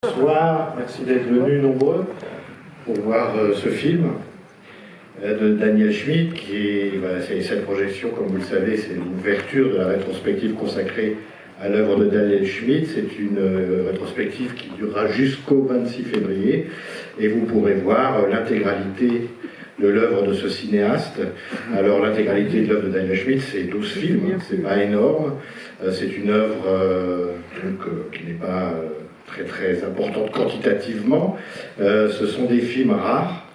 Bonsoir, merci d'être venus nombreux pour voir ce film de Daniel Schmitt, qui est, c'est cette projection, comme vous le savez, c'est l'ouverture de la rétrospective consacrée à l'œuvre de Daniel Schmitt. C'est une rétrospective qui durera jusqu'au 26 février, et vous pourrez voir l'intégralité de l'œuvre de ce cinéaste. Alors l'intégralité de l'œuvre de Daniel Schmitt, c'est 12 films, c'est pas énorme, c'est une œuvre qui n'est pas très importante quantitativement. Ce sont des films rares,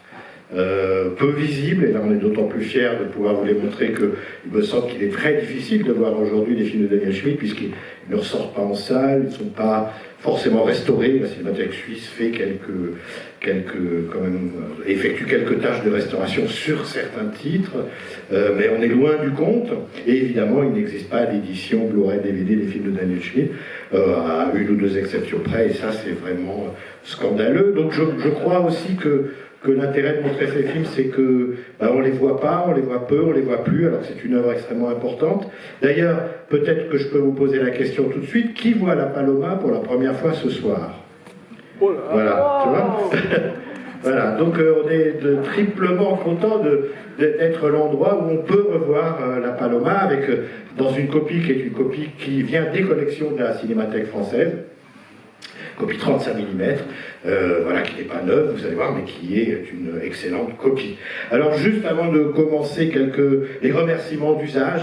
peu visibles, et là on est d'autant plus fiers de pouvoir vous les montrer qu'il me semble qu'il est très difficile de voir aujourd'hui des films de Daniel Schmitt, puisqu'ils ne ressortent pas en salle, ils ne sont pas forcément restaurés. La Cinémathèque suisse fait effectue quelques tâches de restauration sur certains titres, mais on est loin du compte, et évidemment il n'existe pas d'édition Blu-ray DVD des films de Daniel Schmitt, à une ou deux exceptions près, et ça c'est vraiment scandaleux. Donc je crois aussi que l'intérêt de montrer ces films, c'est que on les voit pas, on les voit peu, on les voit plus, alors que c'est une œuvre extrêmement importante. D'ailleurs, peut-être que je peux vous poser la question tout de suite, qui voit La Paloma pour la première fois ce soir? Voilà, tu vois. Voilà, donc on est triplement content d'être l'endroit où on peut revoir La Paloma, avec, dans une copie qui est une copie qui vient des collections de la Cinémathèque française, copie 35 mm, voilà, qui n'est pas neuve, vous allez voir, mais qui est une excellente copie. Alors, juste avant de commencer, les remerciements d'usage,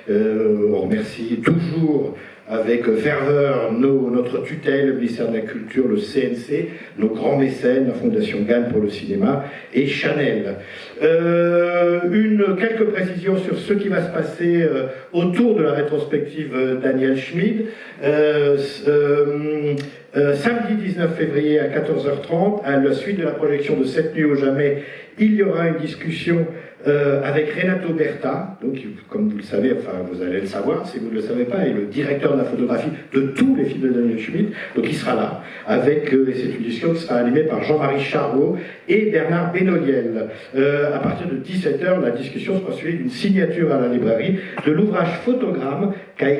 on remercie toujours avec ferveur notre tutelle, le ministère de la Culture, le CNC, nos grands mécènes, la Fondation Gann pour le cinéma, et Chanel. Quelques précisions sur ce qui va se passer autour de la rétrospective Daniel Schmitt. Samedi 19 février à 14h30, à la suite de la projection de Cette nuit au jamais, il y aura une discussion avec Renato Berta, donc comme vous le savez, enfin vous allez le savoir si vous ne le savez pas, est le directeur de la photographie de tous les films de Daniel Schmitt, donc il sera là, avec, et c'est une discussion qui sera animée par Jean-Marie Charlot et Bernard Benoliel. À partir de 17h, la discussion sera suivie d'une signature à la librairie de l'ouvrage Photogramme qu'a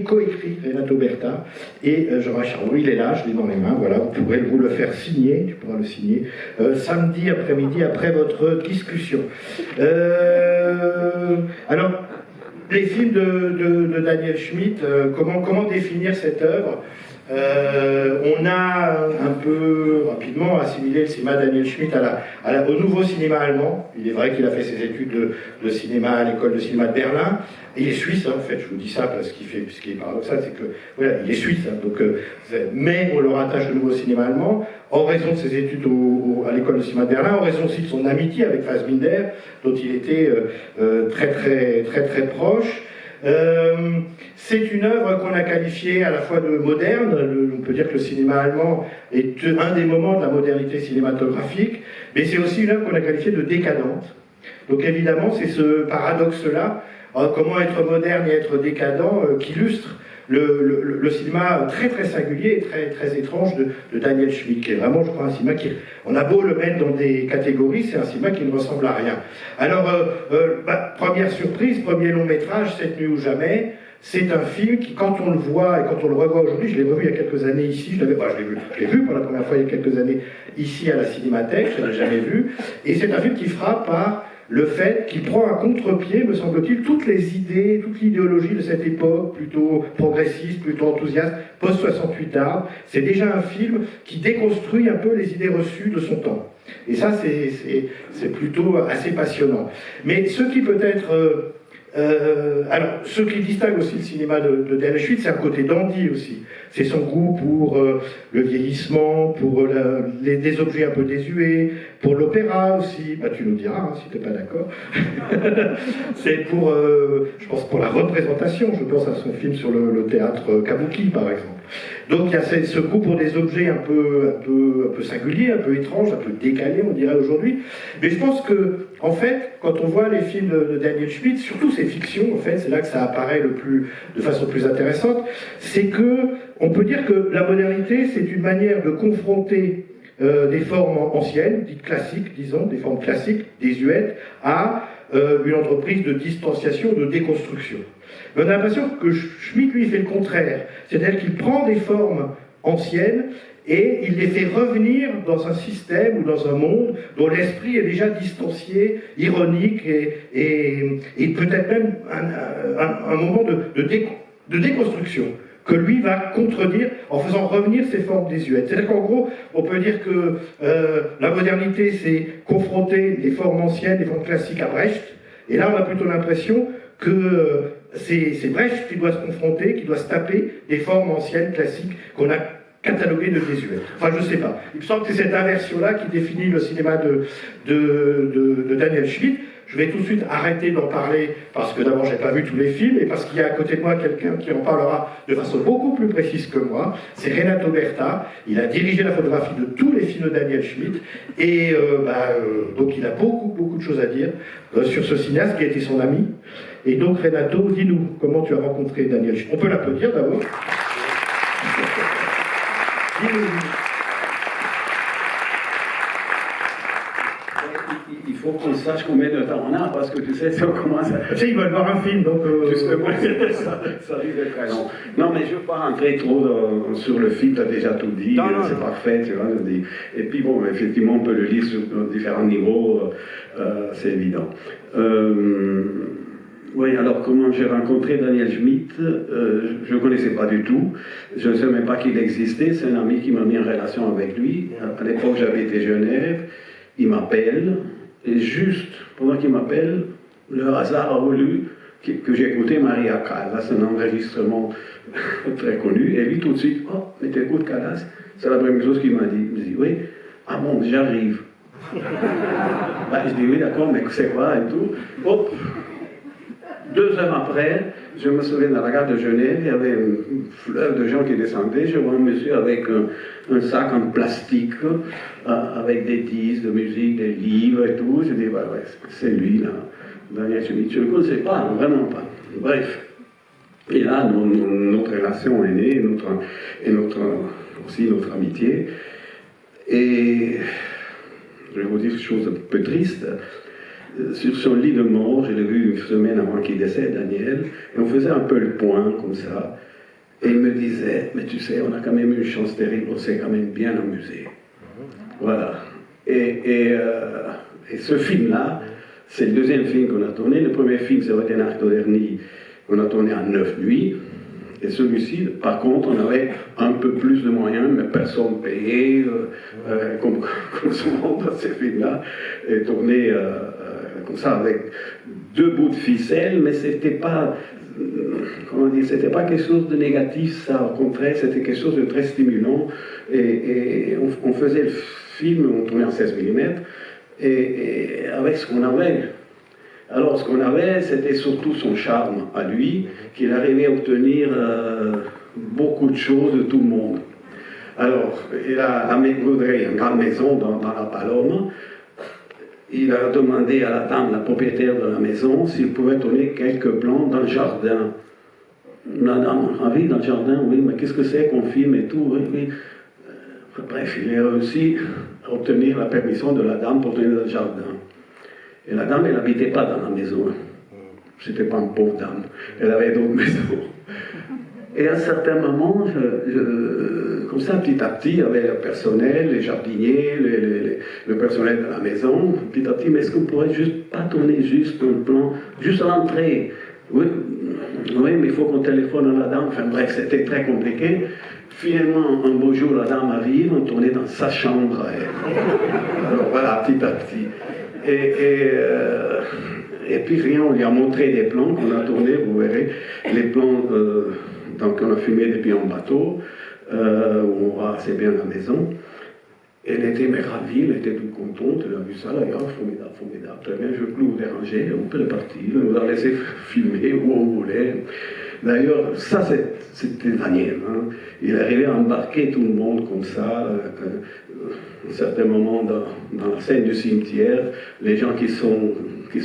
coécrit Renato Berta, et Jean-Marie Charlot, il est là, je l'ai dans les mains, voilà, vous pourrez vous le faire signer, tu pourras le signer, samedi après-midi après votre discussion. Alors, les films de Daniel Schmitt, comment définir cette œuvre? On a un peu rapidement assimilé le cinéma de Daniel Schmitt au nouveau cinéma allemand. Il est vrai qu'il a fait ses études de cinéma à l'école de cinéma de Berlin. Il est suisse, en fait, je vous dis ça parce ce qui est paradoxal, c'est que voilà, il est suisse, mais on le rattache au nouveau cinéma allemand en raison de ses études à l'école de cinéma de Berlin, en raison aussi de son amitié avec Fassbinder, dont il était très proche. C'est une œuvre qu'on a qualifiée à la fois de moderne. On peut dire que le cinéma allemand est un des moments de la modernité cinématographique, mais c'est aussi une œuvre qu'on a qualifiée de décadente. Donc évidemment, c'est ce paradoxe-là, comment être moderne et être décadent, qui illustre le cinéma très singulier et très étrange de Daniel Schmitt, qui est vraiment, je crois, un cinéma qui, on a beau le mettre dans des catégories, c'est un cinéma qui ne ressemble à rien. Alors, première surprise, premier long métrage, Cette nuit ou jamais, c'est un film qui, quand on le voit et quand on le revoit aujourd'hui, je l'ai revu il y a quelques années ici, je l'ai vu pour la première fois il y a quelques années ici à la Cinémathèque, je ne l'ai jamais vu, et c'est un film qui frappe par le fait qu'il prend à contre-pied, me semble-t-il, toutes les idées, toute l'idéologie de cette époque, plutôt progressiste, plutôt enthousiaste, post-68 art. C'est déjà un film qui déconstruit un peu les idées reçues de son temps. Et ça, c'est plutôt assez passionnant. Mais ce qui peut-être... alors, ce qui distingue aussi le cinéma de Daniel Schmitt, c'est un côté dandy aussi. C'est son goût pour le vieillissement, pour des objets un peu désuets, pour l'opéra aussi. Bah, tu nous diras si tu n'es pas d'accord. C'est pour, je pense, pour la représentation. Je pense à son film sur le théâtre Kabuki, par exemple. Donc il y a ce goût pour des objets un peu singuliers, un peu étranges, un peu décalés, on dirait aujourd'hui. Mais je pense que, en fait, quand on voit les films de Daniel Schmitt, surtout ses fictions, en fait, c'est là que ça apparaît de façon plus intéressante, c'est que on peut dire que la modernité, c'est une manière de confronter des formes anciennes, dites classiques, disons, des formes classiques, désuètes, à une entreprise de distanciation, de déconstruction. Mais on a l'impression que Schmitt, lui, fait le contraire. C'est-à-dire qu'il prend des formes anciennes et il les fait revenir dans un système ou dans un monde dont l'esprit est déjà distancié, ironique et peut-être même un moment de déconstruction que lui va contredire en faisant revenir ses formes désuètes. C'est-à-dire qu'en gros, on peut dire que la modernité, c'est confronter les formes anciennes, les formes classiques à Brecht, et là on a plutôt l'impression que c'est Brecht qui doit se confronter, qui doit se taper des formes anciennes, classiques, qu'on a cataloguées de désuètes. Enfin, je ne sais pas. Il me semble que c'est cette inversion-là qui définit le cinéma de Daniel Schmitt. Je vais tout de suite arrêter d'en parler parce que d'abord, je n'ai pas vu tous les films et parce qu'il y a à côté de moi quelqu'un qui en parlera de façon beaucoup plus précise que moi. C'est Renato Berta. Il a dirigé la photographie de tous les films de Daniel Schmitt et donc il a beaucoup de choses à dire sur ce cinéaste qui a été son ami. Et donc, Renato, dis-nous comment tu as rencontré Daniel Schmitt. On peut l'applaudir d'abord. Il faut qu'on sache combien de temps on a, parce que tu sais, si on commence à... Tu sais, ils veulent voir un film, donc... ça risque d'être très long. Non, mais je ne veux pas rentrer trop sur le film, tu as déjà tout dit, c'est parfait, tu vois. Et puis bon, effectivement, on peut le lire sur différents niveaux, c'est évident. Oui, alors comment j'ai rencontré Daniel Schmitt, je ne connaissais pas du tout, je ne savais même pas qu'il existait, c'est un ami qui m'a mis en relation avec lui. À l'époque, j'habitais Genève, il m'appelle, et juste pendant qu'il m'appelle, le hasard a voulu que j'ai écouté Maria Callas, c'est un enregistrement très connu, et lui tout de suite, oh, mais t'écoutes Callas, c'est la première chose qu'il m'a dit. Il me dit, oui, ah bon, j'arrive. Je dis, oui, d'accord, mais c'est quoi et tout. Hop. 2 heures après, je me souviens dans la gare de Genève, il y avait une fleuve de gens qui descendaient. Je vois un monsieur avec un sac en plastique, avec des disques de musique, des livres et tout. Je dis, ouais, c'est lui, là, Daniel Schmitt. Je ne le connaissais pas, vraiment pas. Bref. Et là, notre relation est née, aussi notre amitié. Et je vais vous dire une chose un peu triste. Sur son lit de mort, je l'ai vu une semaine avant qu'il décède, Daniel, et on faisait un peu le point, comme ça, et il me disait, mais tu sais, on a quand même une chance terrible, on s'est quand même bien amusé. Voilà. Et ce film-là, c'est le deuxième film qu'on a tourné. Le premier film, c'est Renato Derny, qu'on a tourné en 9 nuits. Et celui-ci, par contre, on avait un peu plus de moyens, mais personne payé, comme souvent dans ces films-là, et tourné comme ça avec 2 bouts de ficelle, mais c'était pas, comment dire, c'était pas quelque chose de négatif, ça, au contraire, c'était quelque chose de très stimulant. Et on faisait le film, on tournait en 16 mm, et avec ce qu'on avait. Alors, ce qu'on avait, c'était surtout son charme à lui, qu'il arrivait à obtenir beaucoup de choses de tout le monde. Alors, il a voudrait une grande maison dans la Paloma. Il a demandé à la dame, la propriétaire de la maison, s'il pouvait tourner quelques plans dans le jardin. La dame, ah oui, dans le jardin, oui, mais qu'est-ce que c'est qu'on filme et tout, oui. Bref, il a réussi à obtenir la permission de la dame pour tourner dans le jardin. Et la dame, elle n'habitait pas dans la maison. C'était pas une pauvre dame. Elle avait d'autres maisons. Et à un certain moment, comme ça, petit à petit, il y avait le personnel, les jardiniers, le personnel de la maison. Petit à petit, mais est-ce qu'on pourrait juste pas tourner juste un plan, juste à l'entrée? Oui, mais il faut qu'on téléphone à la dame. Enfin bref, c'était très compliqué. Finalement, un beau jour, la dame arrive, on tournait dans sa chambre. Alors voilà, petit à petit. Et puis rien, on lui a montré des plans qu'on a tournés, vous verrez, les plans donc on a filmé depuis en bateau, où on voit assez bien la maison. Elle était ravie, elle était toute contente, elle a vu ça, là, formidable, très bien, je ne veux plus vous déranger, on peut partir, on nous a laissé filmer où on voulait. D'ailleurs, ça c'était Daniel, hein. Il arrivait à embarquer tout le monde comme ça, à un certain moment dans la scène du cimetière, les gens qui sont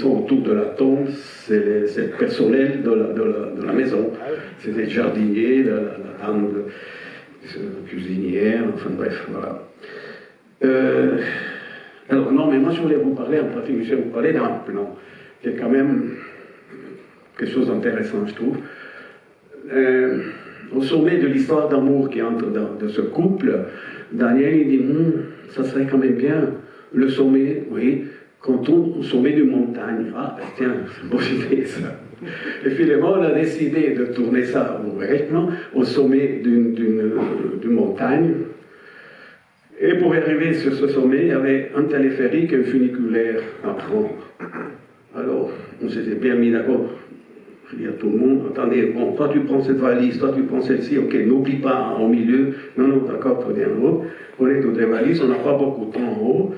autour de la tombe, c'est le personnel de la maison. C'est des jardiniers, la dame cuisinière, enfin bref, voilà. Alors non, mais moi je voulais vous parler, en particulier, je vais vous parler d'un plan, qui est quand même quelque chose d'intéressant, je trouve. au sommet de l'histoire d'amour qui entre de ce couple, Daniel il dit ça serait quand même bien le sommet, oui, quand on au sommet d'une montagne. Ah ben tiens, c'est une bonne idée ça. Et finalement, on a décidé de tourner ça au sommet d'une montagne. Et pour arriver sur ce sommet, il y avait un téléphérique et un funiculaire à prendre. Alors, on s'était bien mis d'accord. Je dis à tout le monde, attendez, bon, toi tu prends cette valise, toi tu prends celle-ci, ok, n'oublie pas au milieu. Non, non, d'accord, prenez en haut. Prenez toutes les valises, on n'a pas beaucoup de temps en haut.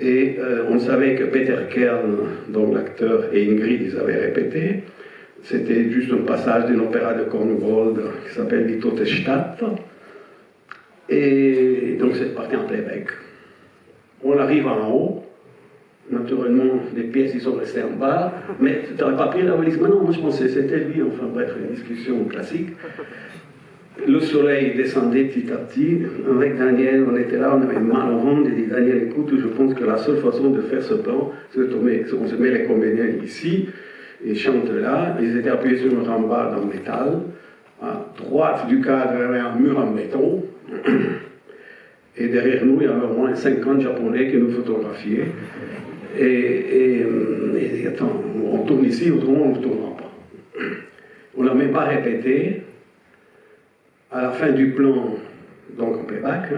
Et on savait que Peter Kern, donc l'acteur, et Ingrid, ils avaient répété. C'était juste un passage d'un opéra de Korngold qui s'appelle Die Tote Stadt. Et donc c'est parti en playback. On arrive en haut. Naturellement, les pièces, ils sont restés en bas. Mais tu n'aurais pas pris la valise? Mais non, moi je pensais que c'était lui. Enfin bref, une discussion classique. Le soleil descendait petit à petit. Avec Daniel, on était là, on avait mal au ventre. Il dit, Daniel, écoute, je pense que la seule façon de faire ce plan, c'est on se met les comédiens ici, ils chantent là. Ils étaient appuyés sur un rambarde en métal. À droite du cadre, il y avait un mur en béton. Et derrière nous, il y avait au moins 50 Japonais qui nous photographiaient. Et attends, on tourne ici, autrement on ne tournera pas. On n'a même pas répété. À la fin du plan, donc en playback,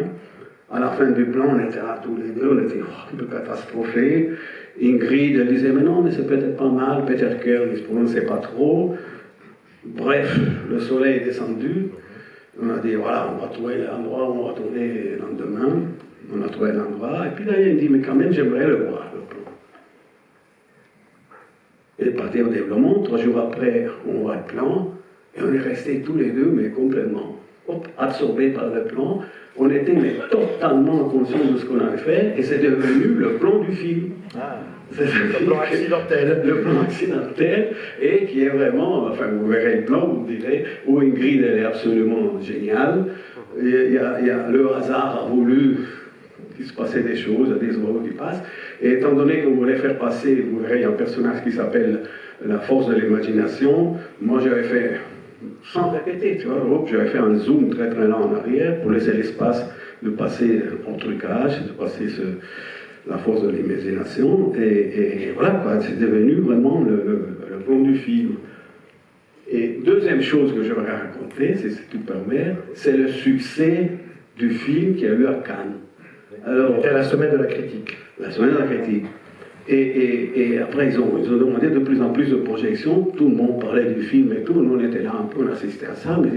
à la fin du plan, on était là tous les deux, on était un peu catastrophés. Ingrid, elle disait, mais non, mais c'est peut-être pas mal. Peter Kern, il se prononçait pas trop. Bref, le soleil est descendu. On a dit, voilà, on va trouver l'endroit où on va tourner le lendemain. On a trouvé l'endroit. Et puis là, il dit, mais quand même, j'aimerais le voir, le plan. Et parti au développement. 3 jours après, on voit le plan. Et on est restés tous les deux, mais complètement absorbés par le plan. On était mais totalement conscients de ce qu'on avait fait. Et c'est devenu le plan du film. Ah. C'est le plan accidentel. Le plan accidentel, et qui est vraiment, enfin vous verrez le plan, vous direz, où Ingrid elle est absolument géniale. Le hasard a voulu qu'il se passait des choses, des oiseaux qui passent. Et étant donné qu'on voulait faire passer, vous verrez, il y a un personnage qui s'appelle la force de l'imagination. Moi j'avais fait, sans répéter, tu vois, j'avais fait un zoom très très lent en arrière pour laisser l'espace de passer en trucage, de passer la force de l'imagination, et voilà quoi, c'est devenu vraiment le plan du film. Et deuxième chose que j'aimerais raconter, si tu me permets, c'est le succès du film qu'il y a eu à Cannes. Alors, c'était la semaine de la critique. La semaine de la critique. Et après, ils ont demandé de plus en plus de projections, tout le monde parlait du film et tout, nous on était là un peu, on assistait à ça, mais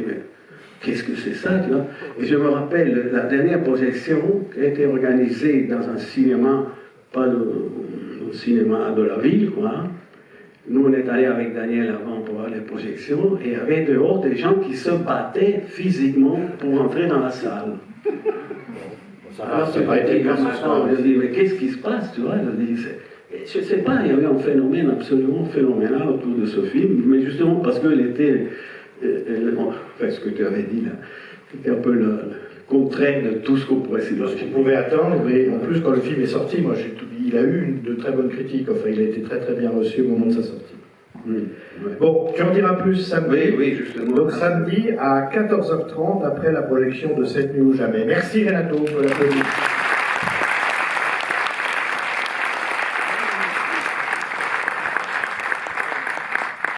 qu'est-ce que c'est ça, tu vois? Et je me rappelle la dernière projection qui a été organisée dans un cinéma, pas le cinéma de la ville, quoi. Nous, on est allés avec Daniel avant pour voir les projections, et il y avait dehors des gens qui se battaient physiquement pour entrer dans la salle. Alors, c'est pas été comme ça. Je dis, mais qu'est-ce qui se passe, tu vois? Je ne sais pas, il y avait un phénomène absolument phénoménal autour de ce film, mais justement parce qu'il était... Enfin, ce que tu avais dit là, c'était un peu le contraire de tout ce qu'on pourrait s'imaginer. Ce qu'on pouvait attendre, mais en plus, quand le film est sorti, moi, il a eu de très bonnes critiques. Enfin, il a été très très bien reçu au moment de sa sortie. Ouais. Bon, tu en diras plus samedi. Oui, justement. Donc, samedi à 14h30, après la projection de Cette nuit ou jamais. Merci Renato pour l'applaudissement.